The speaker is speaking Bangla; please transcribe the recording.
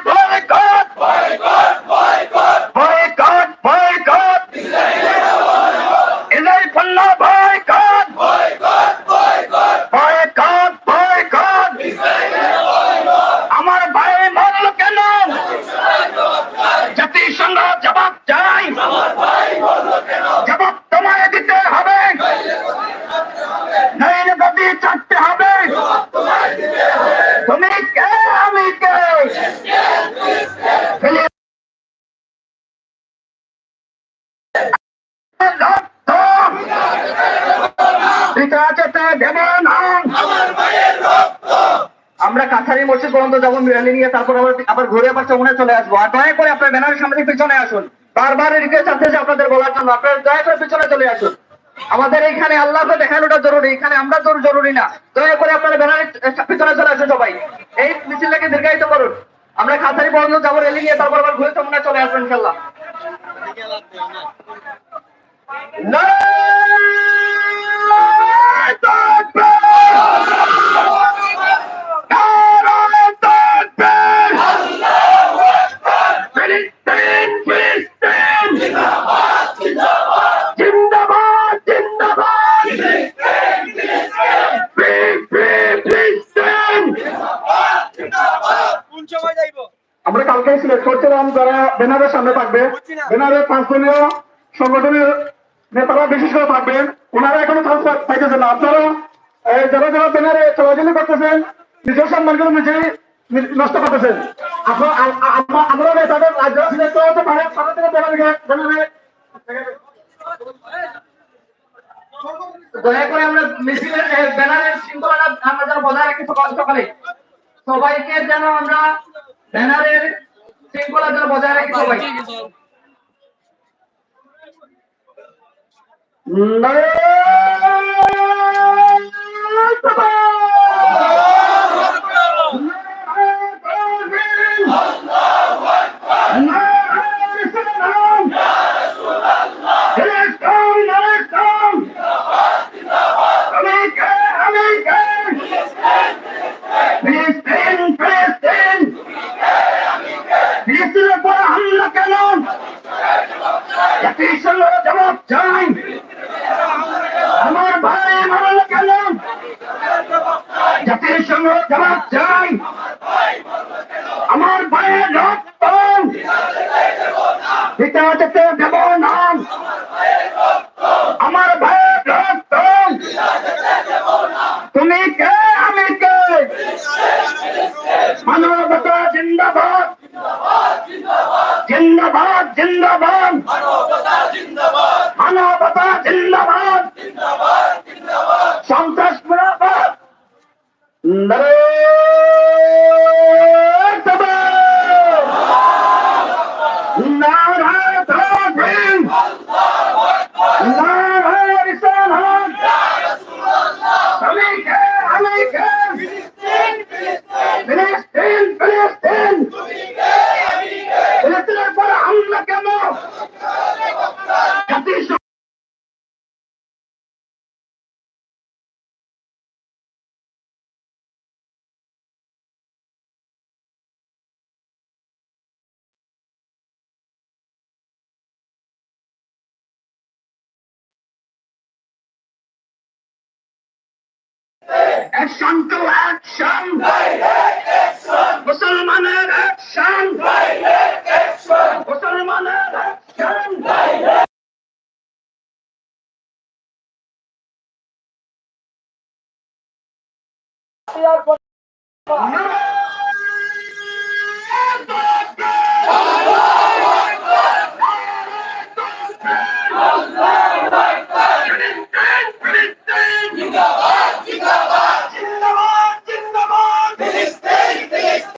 boycott, boycott, boycott, boycott, boycott, Israel পণ্য boycott, boycott, boycott, boycott, boycott, আমার ভাই মরল কেন? জাতিসংঘ জবাব চাই, জবাব তোমায় দিতে হবে, নইলে গদি চাটতে হবে। তুমি কে আমি কে? রক্ত পিতা যেতে দেব না। আমরা কাছারি মসজিদ পর্যন্ত যাবো র্যালি নিয়ে, তারপর আবার ঘুরে আবার চমনে চলে আসবো। আর দয়া করে আপনার ব্যানারের সামনে থেকে পিছনে আসুন। বারবার রিকোয়েস্ট আছে আপনাদের বলার জন্য, আপনারা দয়া করে পিছনে চলে আসুন। আমাদের এইখানে আল্লাহকে দেখানোটা জরুরি, এখানে আমরা তো জরুরি না। দয়া করে আপনারা ব্যানারের পিছনে চলে আসুন সবাই। এই মিছিলটাকে দীর্ঘায়িত করুন। আমরা কাছারি পর্যন্ত যাবো র্যালি নিয়ে, তারপর আবার ঘুরে চমনে চলে আসবো ইনশাল্লাহ। আমরা কালকে সিলেক্ট করছিলাম যারা ব্যানারের সামনে থাকবে, ব্যানারের পাঁচজনীয় সংগঠনের নেতারা বিশেষ করে থাকবেন, ওনারা এখনো চান্স পাইতেছেন না। আপনারা যারা যারা ব্যানারে চলাচলি করতেছেন নিজের সম্মানগুলো নিজেই নষ্ট করতেছেন। আমরা নেতাদের রাজ্য সিলেক্ট করতে পারে, তারা থেকে ব্যানারে দয়া করে আমরা মিছিলের ব্যানারের শৃঙ্খলাটা আমরা যেন বজায় রাখি। সকালে সবাইকে যেন আমরা ব্যানারের শৃঙ্খলা যেন বজায় রাখি সবাই। জবাব চাই, আমার ভাই মারল কেন? জাতিসংঘ জবাব চাই, আমার ভাইয়ের রক্ত পিতা যেতে দেব না। আমার ভাইয়ের রক্ত, তুমি কে আমি কে? মানবতা জিন্দাবাদ, জিন্দাবাদ জিন্দাবাদ, মানবতা জিন্দাবাদ, সন্ত্রাস মুরাবাদ। নারায়ে তাকবীর, নারায়ে রিসালাত। আমি কে আমি কে? ফিলিস্তিন ফিলিস্তিন, ফিলিস্তিনের পর হামলা কেন? জাতিসংঘ অ্যাকশন টু অ্যাকশন, মুসলমানের অ্যাকশন,